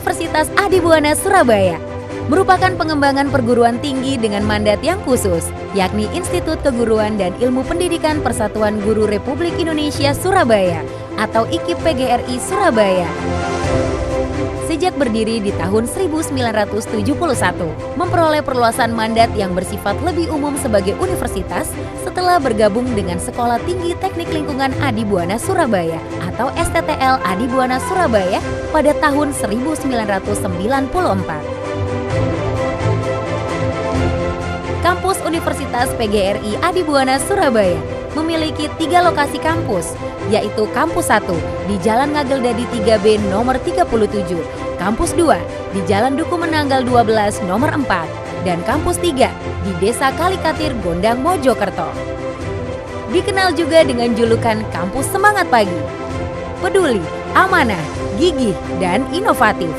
Universitas Adibuana Surabaya merupakan pengembangan perguruan tinggi dengan mandat yang khusus, yakni Institut Keguruan dan Ilmu Pendidikan Persatuan Guru Republik Indonesia Surabaya atau IKIP PGRI Surabaya. Sejak berdiri di tahun 1971, memperoleh perluasan mandat yang bersifat lebih umum sebagai universitas setelah bergabung dengan Sekolah Tinggi Teknik Lingkungan Adibuana Surabaya atau STTL Adibuana Surabaya pada tahun 1994. Kampus Universitas PGRI Adibuana Surabaya memiliki 3 lokasi kampus, yaitu Kampus 1 di Jalan Ngagel Dadi 3B nomor 37, Kampus 2 di Jalan Duku Menanggal 12 nomor 4, dan Kampus 3 di Desa Kalikatir, Gondang, Mojokerto. Dikenal juga dengan julukan Kampus Semangat Pagi, peduli, amanah, gigih, dan inovatif.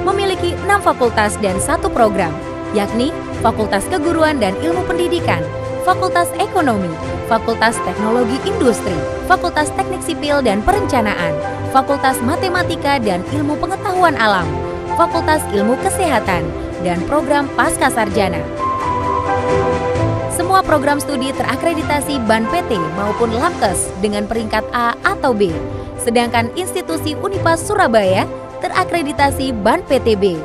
Memiliki 6 fakultas dan 1 program, yakni Fakultas Keguruan dan Ilmu Pendidikan, Fakultas Ekonomi, Fakultas Teknologi Industri, Fakultas Teknik Sipil dan Perencanaan, Fakultas Matematika dan Ilmu Pengetahuan Alam, Fakultas Ilmu Kesehatan, dan program Pascasarjana. Semua program studi terakreditasi BAN PT maupun Labkes dengan peringkat A atau B, sedangkan institusi Unipas Surabaya terakreditasi BAN PTB.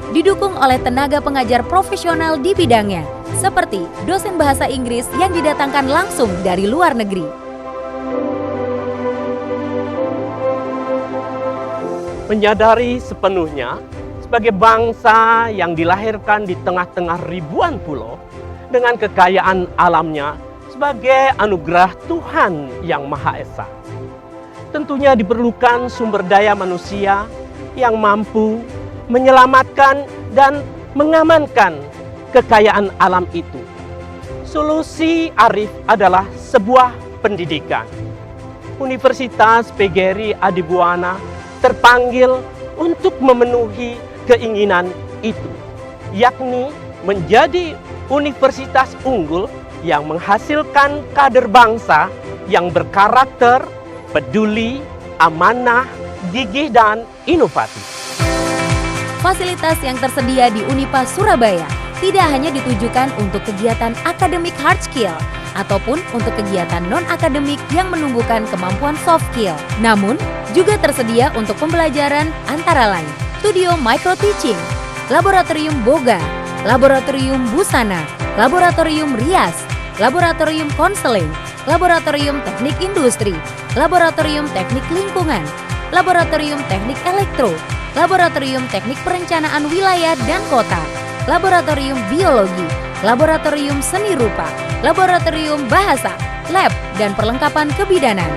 Didukung oleh tenaga pengajar profesional di bidangnya, seperti dosen bahasa Inggris yang didatangkan langsung dari luar negeri. Menyadari sepenuhnya sebagai bangsa yang dilahirkan di tengah-tengah ribuan pulau dengan kekayaan alamnya sebagai anugerah Tuhan Yang Maha Esa. Tentunya diperlukan sumber daya manusia yang mampu menyelamatkan dan mengamankan kekayaan alam itu. Solusi arif adalah sebuah pendidikan. Universitas PGRI Adibuana terpanggil untuk memenuhi keinginan itu, yakni menjadi universitas unggul yang menghasilkan kader bangsa yang berkarakter, peduli, amanah, gigih, dan inovatif. Fasilitas yang tersedia di Unipas Surabaya tidak hanya ditujukan untuk kegiatan akademik hard skill ataupun untuk kegiatan non-akademik yang menumbuhkan kemampuan soft skill. Namun, juga tersedia untuk pembelajaran antara lain studio micro teaching, laboratorium boga, laboratorium busana, laboratorium rias, laboratorium konseling, laboratorium teknik industri, laboratorium teknik lingkungan, laboratorium teknik elektro, laboratorium teknik perencanaan wilayah dan kota, laboratorium biologi, laboratorium seni rupa, laboratorium bahasa, lab dan perlengkapan kebidanan,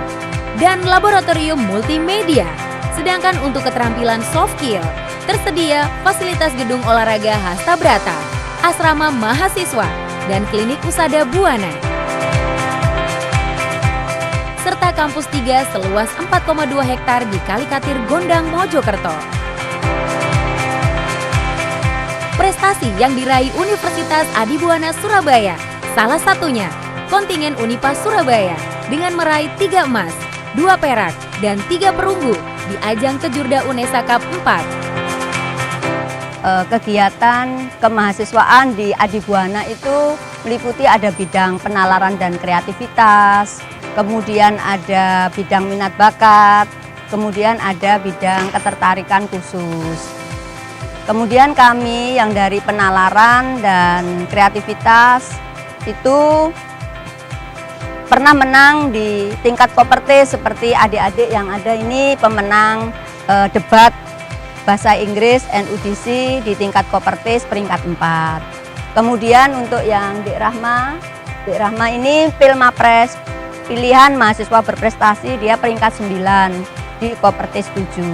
dan laboratorium multimedia. Sedangkan untuk keterampilan soft skill, tersedia fasilitas gedung olahraga Hasta Brata, asrama mahasiswa, dan klinik Usada Buana. Serta kampus 3 seluas 4,2 hektar di Kalikatir, Gondang, Mojokerto. Prestasi yang diraih Universitas Adibuana Surabaya, salah satunya kontingen Unipas Surabaya dengan meraih 3 emas, 2 perak, dan 3 perunggu di ajang Kejurda Unesa Cup 4. Kegiatan kemahasiswaan di Adibuana itu meliputi ada bidang penalaran dan kreativitas, kemudian ada bidang minat bakat, kemudian ada bidang ketertarikan khusus. Kemudian kami yang dari penalaran dan kreativitas itu pernah menang di tingkat Kopertis, seperti adik-adik yang ada ini pemenang debat bahasa Inggris NUDC di tingkat Kopertis peringkat 4. Kemudian untuk yang Dik Rahma ini Pilmapres pilihan mahasiswa berprestasi, dia peringkat 9 di Kopertis 7.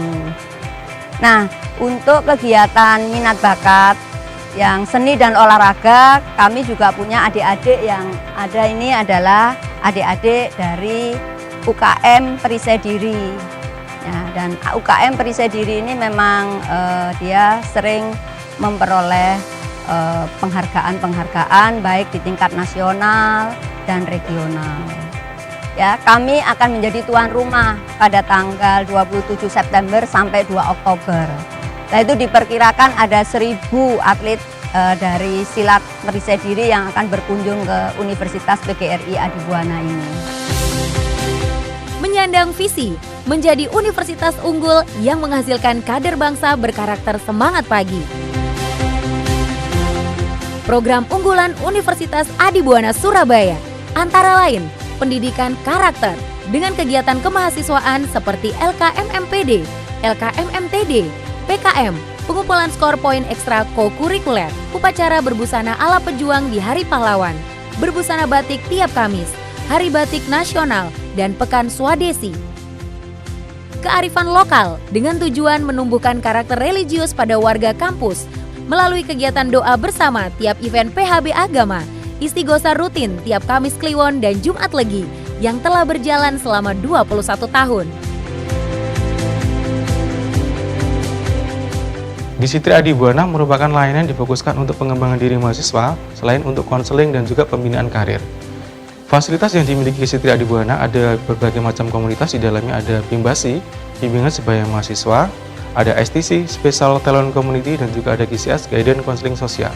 Nah, untuk kegiatan minat bakat yang seni dan olahraga, kami juga punya adik-adik yang ada ini adalah adik-adik dari UKM Perisai Diri. Ya, dan UKM Perisai Diri ini memang dia sering memperoleh penghargaan-penghargaan baik di tingkat nasional dan regional. Ya, kami akan menjadi tuan rumah pada tanggal 27 September sampai 2 Oktober. Nah, itu diperkirakan ada 1.000 atlet dari silat merisai diri yang akan berkunjung ke Universitas PGRI Adibuana ini. Menyandang visi menjadi universitas unggul yang menghasilkan kader bangsa berkarakter semangat pagi. Program unggulan Universitas Adibuana Surabaya antara lain pendidikan karakter dengan kegiatan kemahasiswaan seperti LKMMPD, LKMMTD, PKM, pengumpulan skor poin ekstra kokurikuler, upacara berbusana ala pejuang di Hari Pahlawan, berbusana batik tiap Kamis, Hari Batik Nasional, dan Pekan Swadesi. Kearifan lokal dengan tujuan menumbuhkan karakter religius pada warga kampus melalui kegiatan doa bersama tiap event PHB agama, istighosa rutin tiap Kamis Kliwon dan Jumat Legi yang telah berjalan selama 21 tahun. Gisitri Adibuana merupakan layanan yang difokuskan untuk pengembangan diri mahasiswa selain untuk konseling dan juga pembinaan karir. Fasilitas yang dimiliki Gisitri Adibuana ada berbagai macam komunitas, di dalamnya ada Bimbasi, bimbingan sebaya mahasiswa, ada STC, Special Talent Community, dan juga ada GCS, Guidance Counseling Sosial.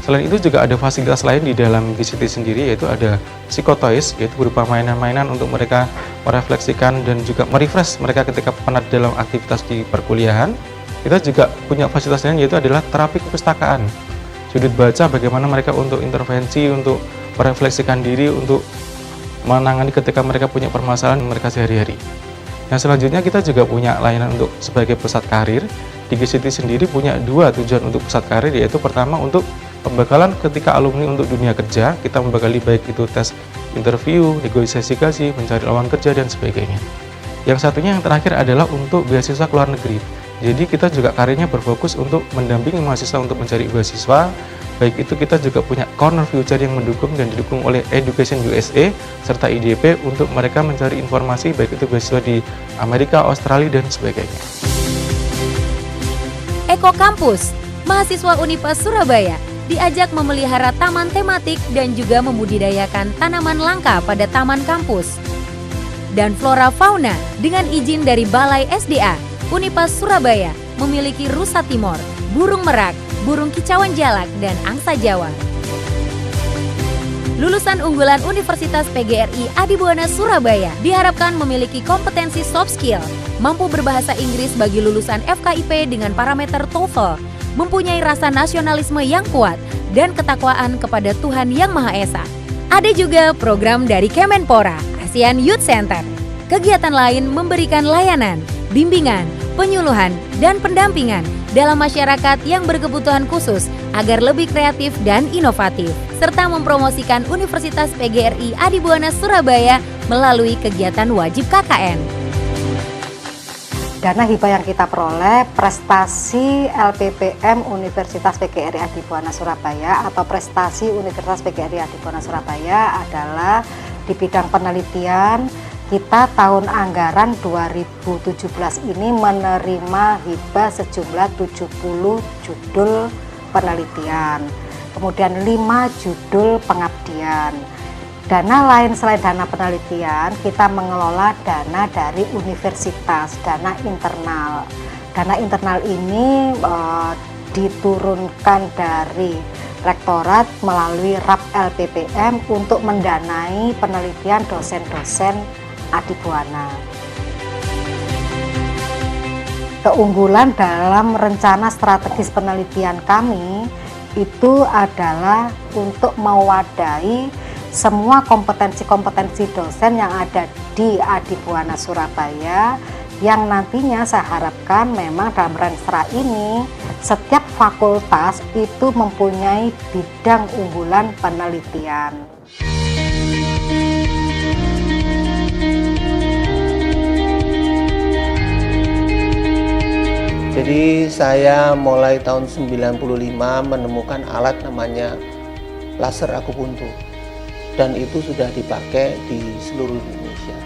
Selain itu juga ada fasilitas lain di dalam Gisitri sendiri, yaitu ada psikotois, yaitu berupa mainan-mainan untuk mereka merefleksikan dan juga merefresh mereka ketika penat dalam aktivitas di perkuliahan. Kita juga punya fasilitas lain, yaitu adalah terapi kepustakaan, sudut baca, bagaimana mereka untuk intervensi, untuk merefleksikan diri, untuk menangani ketika mereka punya permasalahan mereka sehari-hari. Nah, selanjutnya kita juga punya layanan untuk sebagai pusat karir. Di Gisitri sendiri punya 2 tujuan untuk pusat karir, yaitu pertama untuk pembekalan ketika alumni untuk dunia kerja, kita membekali baik itu tes interview, negosiasi gaji, mencari lawan kerja, dan sebagainya. Yang satunya yang terakhir adalah untuk beasiswa ke luar negeri. Jadi kita juga karirnya berfokus untuk mendampingi mahasiswa untuk mencari beasiswa. Baik itu kita juga punya Corner Future yang mendukung dan didukung oleh Education USA serta IDP untuk mereka mencari informasi baik itu beasiswa di Amerika, Australia, dan sebagainya. Eko Kampus, mahasiswa Unipas Surabaya diajak memelihara taman tematik dan juga membudidayakan tanaman langka pada taman kampus. Dan flora fauna dengan izin dari Balai SDA, Unipas Surabaya memiliki rusa timor, burung merak, burung kicauan jalak, dan angsa Jawa. Lulusan unggulan Universitas PGRI Adibuana Surabaya diharapkan memiliki kompetensi soft skill, mampu berbahasa Inggris bagi lulusan FKIP dengan parameter TOEFL, mempunyai rasa nasionalisme yang kuat, dan ketakwaan kepada Tuhan Yang Maha Esa. Ada juga program dari Kemenpora, ASEAN Youth Center. Kegiatan lain memberikan layanan, bimbingan, penyuluhan, dan pendampingan dalam masyarakat yang berkebutuhan khusus agar lebih kreatif dan inovatif, serta mempromosikan Universitas PGRI Adibuana Surabaya melalui kegiatan wajib KKN. Dana hibah yang kita peroleh prestasi LPPM Universitas PGRI Adibuana Surabaya atau prestasi Universitas PGRI Adibuana Surabaya adalah di bidang penelitian. Kita tahun anggaran 2017 ini menerima hibah sejumlah 70 judul penelitian, kemudian 5 judul pengabdian. Dana lain selain dana penelitian, kita mengelola dana dari universitas, dana internal. Dana internal ini diturunkan dari rektorat melalui RAP LPPM untuk mendanai penelitian dosen-dosen Adibuana. Keunggulan dalam rencana strategis penelitian kami itu adalah untuk mewadahi semua kompetensi-kompetensi dosen yang ada di Adibuana Surabaya, yang nantinya saya harapkan memang dalam Renstra ini setiap fakultas itu mempunyai bidang unggulan penelitian. Jadi saya mulai tahun 95 menemukan alat namanya laser akupuntur, dan itu sudah dipakai di seluruh Indonesia.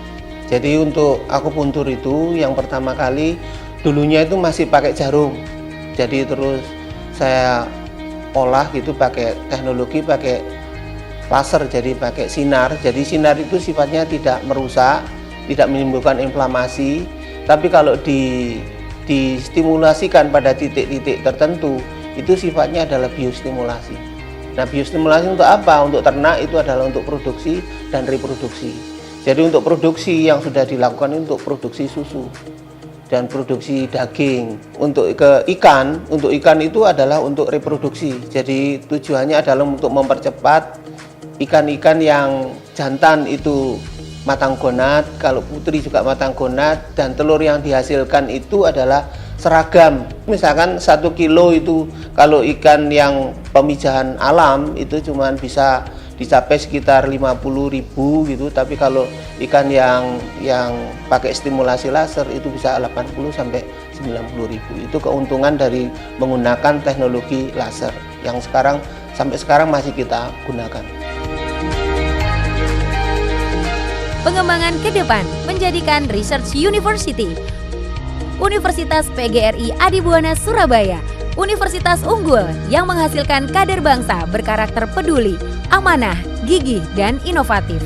Jadi untuk akupuntur itu yang pertama kali dulunya itu masih pakai jarum. Jadi terus saya olah gitu pakai teknologi, pakai laser, jadi pakai sinar. Jadi sinar itu sifatnya tidak merusak, tidak menimbulkan inflamasi, tapi kalau distimulasikan pada titik-titik tertentu, itu sifatnya adalah biostimulasi. Nah, biostimulasi untuk apa? Untuk ternak itu adalah untuk produksi dan reproduksi. Jadi untuk produksi yang sudah dilakukan untuk produksi susu dan produksi daging. Untuk ikan itu adalah untuk reproduksi. Jadi tujuannya adalah untuk mempercepat ikan-ikan yang jantan itu matang gonat, kalau putri juga matang gonat, dan telur yang dihasilkan itu adalah seragam. Misalkan 1 kilo itu kalau ikan yang pemijahan alam itu cuma bisa dicapai sekitar 50.000 gitu, tapi kalau ikan yang pakai stimulasi laser itu bisa 80 sampai 90.000. Itu keuntungan dari menggunakan teknologi laser yang sampai sekarang masih kita gunakan. Pengembangan ke depan menjadikan Research University, Universitas PGRI Adibuana Surabaya, universitas unggul yang menghasilkan kader bangsa berkarakter peduli, amanah, gigih, dan inovatif.